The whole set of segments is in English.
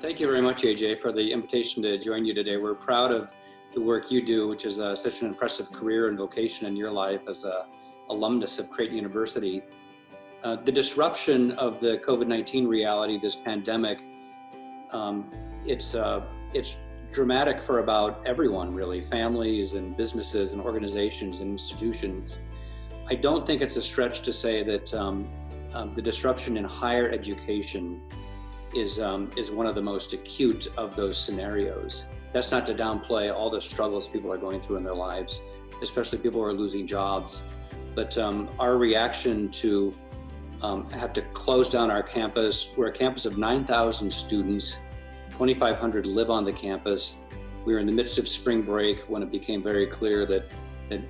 Thank you very much, AJ, for the invitation to join you today. We're proud of the work you do, which is such an impressive career and vocation in your life as an alumnus of Creighton University. The disruption of the COVID-19 reality, this pandemic, it's dramatic for about everyone, really, families and businesses and organizations and institutions. I don't think it's a stretch to say that the disruption in higher education is one of the most acute of those scenarios. That's not to downplay all the struggles people are going through in their lives, especially people who are losing jobs. But our reaction to have to close down our campus, we're a campus of 9,000 students, 2,500 live on the campus. We were in the midst of spring break when it became very clear that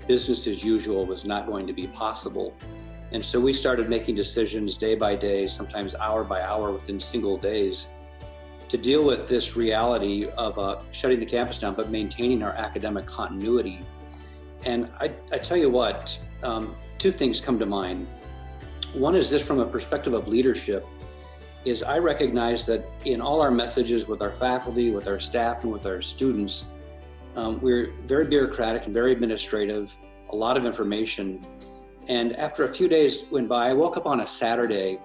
business as usual was not going to be possible. And so we started making decisions day by day, sometimes hour by hour within single days, to deal with this reality of shutting the campus down, but maintaining our academic continuity. And I tell you what, two things come to mind. One is this from a perspective of leadership, is I recognize that in all our messages with our faculty, with our staff, and with our students, we're very bureaucratic and very administrative, a lot of information. And after a few days went by, I woke up on a Saturday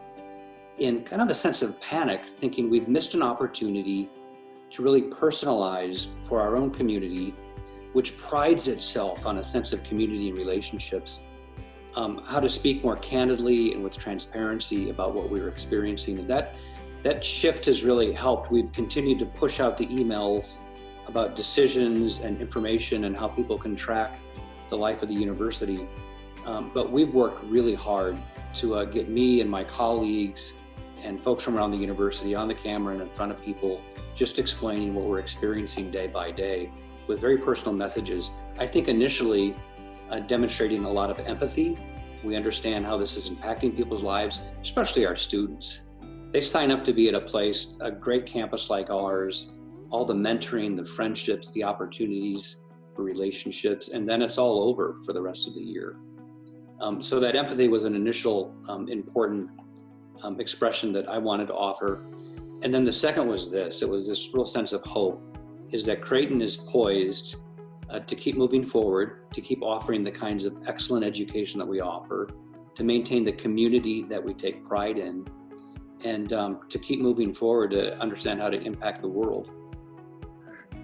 in kind of a sense of panic, thinking we've missed an opportunity to really personalize for our own community, which prides itself on a sense of community and relationships, how to speak more candidly and with transparency about what we were experiencing. And that shift has really helped. We've continued to push out the emails about decisions and information and how people can track the life of the university. But we've worked really hard to get me and my colleagues and folks from around the university on the camera and in front of people, just explaining what we're experiencing day by day with very personal messages. I think initially demonstrating a lot of empathy. We understand how this is impacting people's lives, especially our students. They sign up to be at a great campus like ours, all the mentoring, the friendships, the opportunities for relationships, and then it's all over for the rest of the year. So that empathy was an initial important expression that I wanted to offer. And then the second was this, it was this real sense of hope, is that Creighton is poised to keep moving forward, to keep offering the kinds of excellent education that we offer, to maintain the community that we take pride in, and to keep moving forward to understand how to impact the world.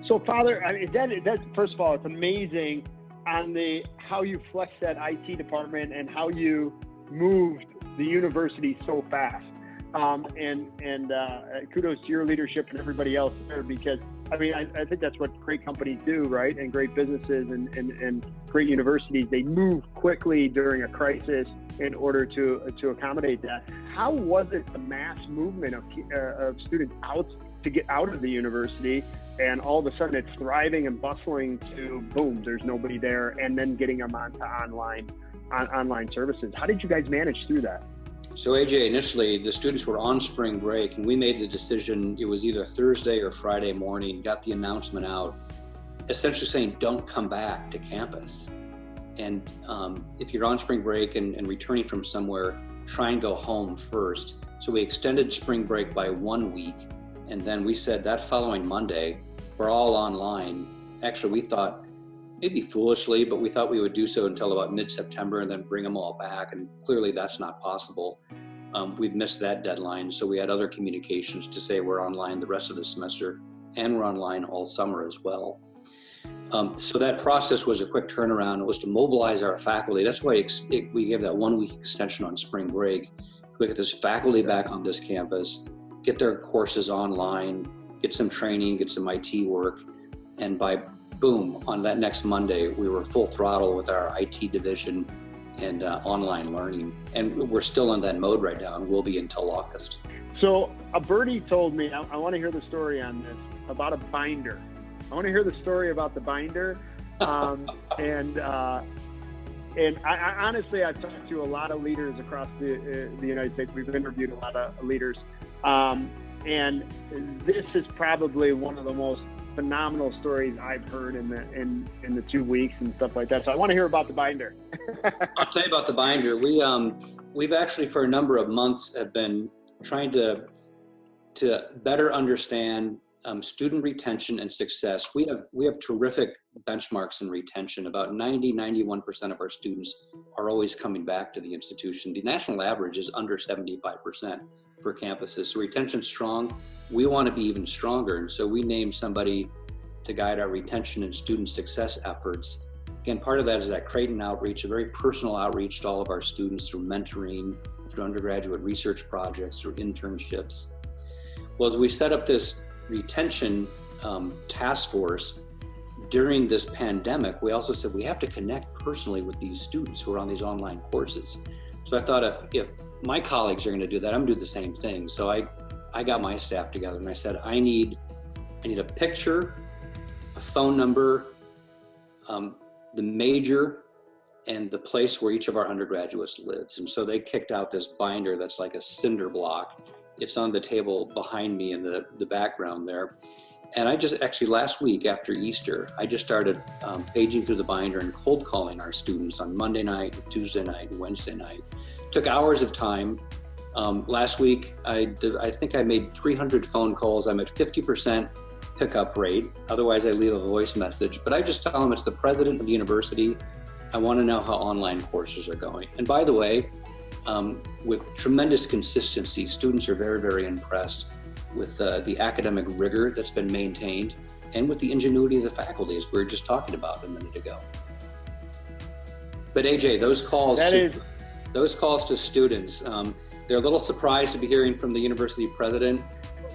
So Father, I mean, that first of all, it's amazing on how you flexed that IT department and how you moved the university so fast. And kudos to your leadership and everybody else there, because I mean, I think that's what great companies do, right? And great businesses and great universities, they move quickly during a crisis in order to accommodate that. How was it the mass movement of students to get out of the university, and all of a sudden it's thriving and bustling to boom, there's nobody there, and then getting them onto online services? How did you guys manage through that? So AJ, initially the students were on spring break, and we made the decision, it was either Thursday or Friday morning, got the announcement out, essentially saying don't come back to campus. And if you're on spring break and returning from somewhere, try and go home first. So we extended spring break by 1 week. And then we said that following Monday, we're all online. Actually, we thought, maybe foolishly, but we thought we would do so until about mid-September and then bring them all back. And clearly that's not possible. We've missed that deadline. So we had other communications to say we're online the rest of the semester, and we're online all summer as well. So that process was a quick turnaround. It was to mobilize our faculty. That's why we gave that 1 week extension on spring break. We get this faculty back on this campus, get their courses online, get some training, get some IT work. And by boom, on that next Monday, we were full throttle with our IT division and online learning. And we're still in that mode right now, and we'll be until August. So a birdie told me, I want to hear the story on this, about a binder. I want to hear the story about the binder. And I honestly, I've talked to a lot of leaders across the United States. We've interviewed a lot of leaders. And this is probably one of the most phenomenal stories I've heard in the 2 weeks and stuff like that. So I want to hear about the binder. I'll tell you about the binder. We've actually for a number of months have been trying to to better understand student retention and success. We have terrific benchmarks in retention. About 91% of our students are always coming back to the institution. The national average is under 75% for campuses. So retention's strong. We want to be even stronger. And so we named somebody to guide our retention and student success efforts. Again, part of that is that Creighton outreach, a very personal outreach to all of our students through mentoring, through undergraduate research projects, through internships. Well, as we set up this retention task force during this pandemic, we also said we have to connect personally with these students who are on these online courses. So I thought if my colleagues are going to do that, I'm going to do the same thing. So I got my staff together and I said, I need a picture, a phone number, the major, and the place where each of our undergraduates lives. And so they kicked out this binder that's like a cinder block. It's on the table behind me in the background there. And I just actually last week after Easter, I just started paging through the binder and cold calling our students on Monday night, Tuesday night, and Wednesday night. Took hours of time. Last week, I think I made 300 phone calls. I'm at 50% pickup rate. Otherwise, I leave a voice message. But I just tell them it's the president of the university. I want to know how online courses are going. And by the way, with tremendous consistency, students are very, very impressed with the academic rigor that's been maintained and with the ingenuity of the faculty, as we were just talking about a minute ago. But AJ, those calls to students, they're a little surprised to be hearing from the university president,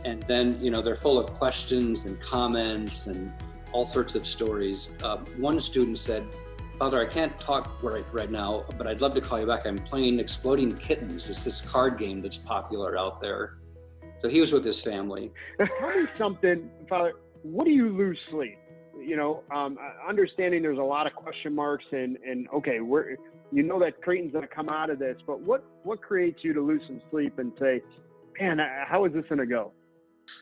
and then they're full of questions and comments and all sorts of stories. One student said, "Father, I can't talk right now, but I'd love to call you back. I'm playing Exploding Kittens. It's this card game that's popular out there." So he was with his family. Tell me something, Father. What do you lose sleep? Understanding there's a lot of question marks and okay, that Creighton's going to come out of this, but what creates you to lose some sleep and say, man, how is this going to go?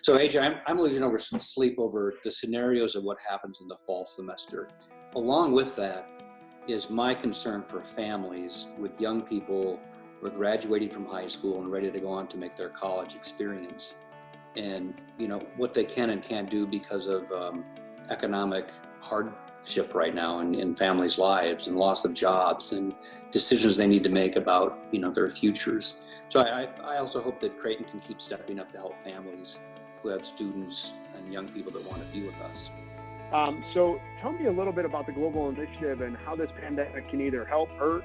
So AJ, I'm losing over some sleep over the scenarios of what happens in the fall semester. Along with that is my concern for families with young people who are graduating from high school and ready to go on to make their college experience. And, what they can and can't do because of economic hardship right now in families' lives and loss of jobs and decisions they need to make about, their futures. So I also hope that Creighton can keep stepping up to help families who have students and young people that want to be with us. So tell me a little bit about the Global Initiative and how this pandemic can either help, hurt,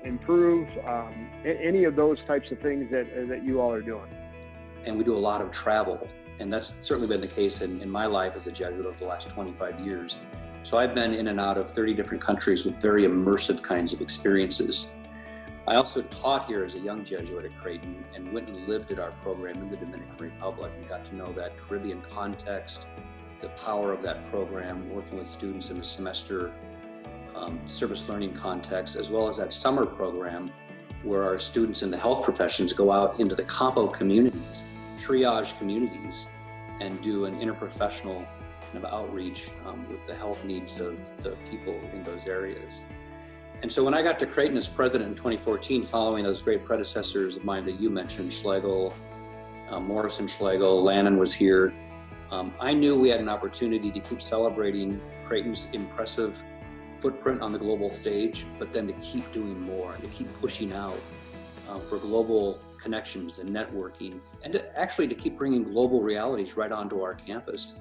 improve, any of those types of things that you all are doing. And we do a lot of travel, and that's certainly been the case in my life as a Jesuit over the last 25 years. So I've been in and out of 30 different countries with very immersive kinds of experiences. I also taught here as a young Jesuit at Creighton and went and lived at our program in the Dominican Republic and got to know that Caribbean context, the power of that program, working with students in a semester service learning context, as well as that summer program where our students in the health professions go out into the compo communities, triage communities, and do an interprofessional kind of outreach with the health needs of the people in those areas. And so when I got to Creighton as president in 2014, following those great predecessors of mine that you mentioned, Schlegel, Morrison Schlegel, Lannon was here, I knew we had an opportunity to keep celebrating Creighton's impressive footprint on the global stage, but then to keep doing more and to keep pushing out for global connections and networking, and to keep bringing global realities right onto our campus.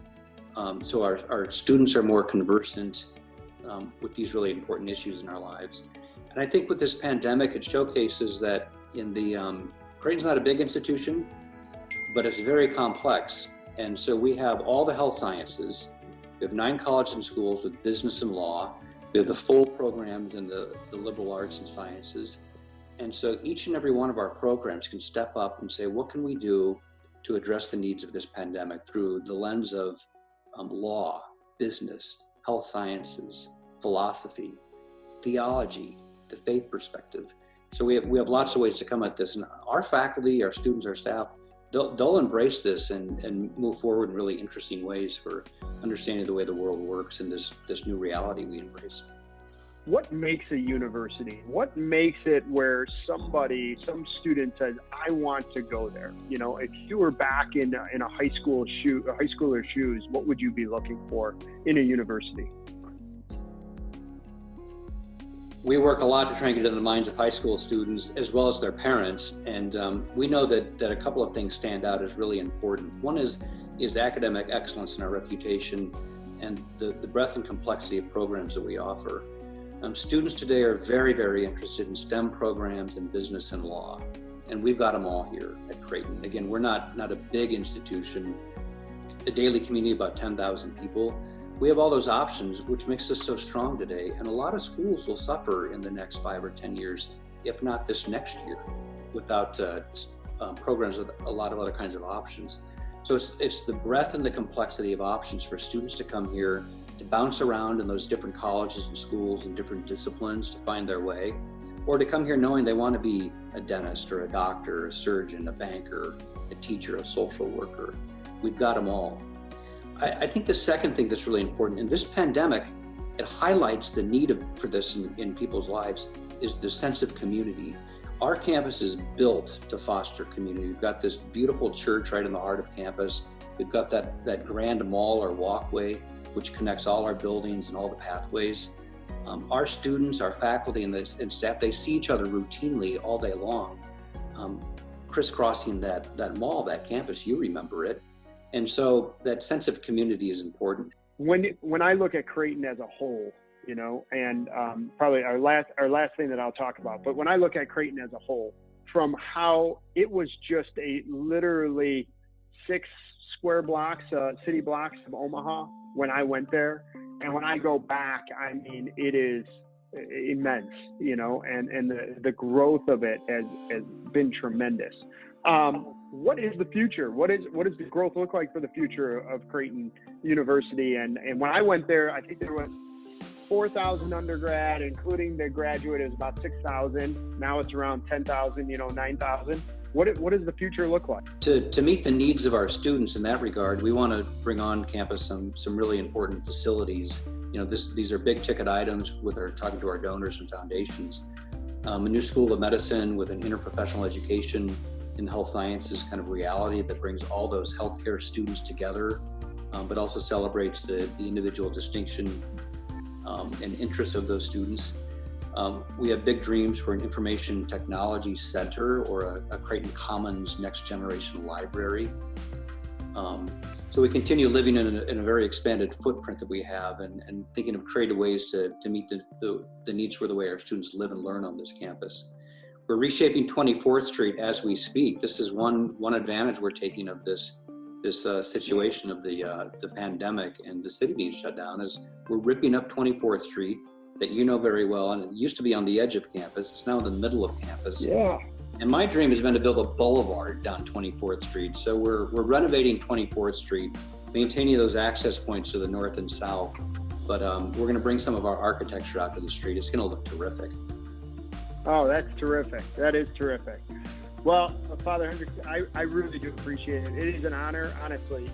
So our students are more conversant with these really important issues in our lives. And I think with this pandemic, it showcases that Creighton's not a big institution, but it's very complex. And so we have all the health sciences. We have 9 colleges and schools with business and law. We have the full programs in the liberal arts and sciences. And so each and every one of our programs can step up and say, what can we do to address the needs of this pandemic through the lens of law, business, health sciences, philosophy, theology, the faith perspective. So we have lots of ways to come at this. And our faculty, our students, our staff, they'll embrace this and move forward in really interesting ways for understanding the way the world works and this new reality we embrace. what makes a university? What makes it where some student says, I want to go there? You know, if you were back in a high schooler's shoes, what would you be looking for in a university? We work a lot to try and get into the minds of high school students as well as their parents, and we know that a couple of things stand out as really important. One is academic excellence and our reputation, and the breadth and complexity of programs that we offer. Students today are very, very interested in STEM programs and business and law, and we've got them all here at Creighton. Again, we're not a big institution, a daily community of about 10,000 people. We have all those options, which makes us so strong today, and a lot of schools will suffer in the next 5 or 10 years, if not this next year, without programs with a lot of other kinds of options. So it's the breadth and the complexity of options for students to come here, to bounce around in those different colleges and schools and different disciplines to find their way, or to come here knowing they want to be a dentist or a doctor, a surgeon, a banker, a teacher, a social worker. We've got them all. I think the second thing that's really important in this pandemic, it highlights the need for this in people's lives, is the sense of community. Our campus is built to foster community. We've got this beautiful church right in the heart of campus. We've got that grand mall or walkway, which connects all our buildings and all the pathways. Our students, our faculty and staff, they see each other routinely all day long, crisscrossing that mall, that campus. You remember it. And so that sense of community is important. When I look at Creighton as a whole, you know, and probably our last thing that I'll talk about, but when I look at Creighton as a whole, from how it was just literally 6 square blocks, city blocks of Omaha when I went there, and when I go back, I mean, it is immense, you know, and the growth of it has been tremendous. What is the future? What does the growth look like for the future of Creighton University? And when I went there, I think there was 4,000 undergrad, including the graduate, is about 6,000. Now it's around 10,000, 9,000. What does the future look like? To meet the needs of our students in that regard, we want to bring on campus some really important facilities. You know, these are big ticket items with talking to our donors and foundations. A new school of medicine with an interprofessional education in the health sciences kind of reality that brings all those healthcare students together, but also celebrates the individual distinction and interests of those students. We have big dreams for an information technology center or a Creighton Commons next generation library. So we continue living in a very expanded footprint that we have and thinking of creative ways to meet the needs for the way our students live and learn on this campus. We're reshaping 24th Street as we speak. This is one advantage we're taking of this situation of the pandemic and the city being shut down, is we're ripping up 24th Street that you know very well, and it used to be on the edge of campus. It's now in the middle of campus. Yeah. And my dream has been to build a boulevard down 24th Street. So we're renovating 24th Street, maintaining those access points to the north and south, but we're going to bring some of our architecture out to the street. It's going to look terrific. Oh, that's terrific. That is terrific. Well, Father Hendrickson, I really do appreciate it. It is an honor, honestly,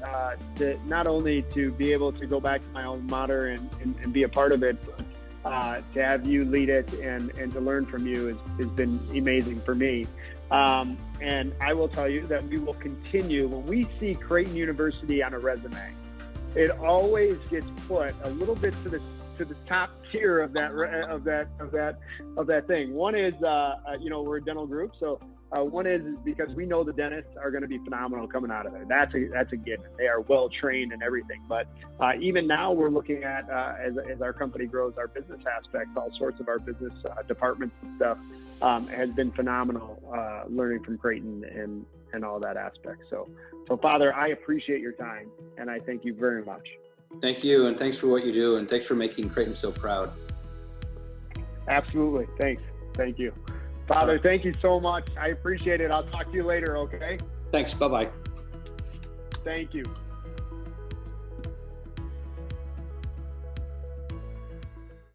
to not only to be able to go back to my alma mater and be a part of it, but to have you lead it and to learn from you has been amazing for me. And I will tell you that we will continue. When we see Creighton University on a resume, it always gets put a little bit to the top tier of that thing. One is, we're a dental group, so one is because we know the dentists are going to be phenomenal coming out of there. That's a given. They are well trained and everything. But even now, we're looking at as our company grows, our business aspects, all sorts of our business departments and stuff has been phenomenal. Learning from Creighton and all that aspect. So Father, I appreciate your time, and I thank you very much. Thank you, and thanks for what you do, and thanks for making Creighton so proud. Absolutely. Thanks. Thank you. Father, thank you so much. I appreciate it. I'll talk to you later, okay? Thanks. Bye-bye. Thank you.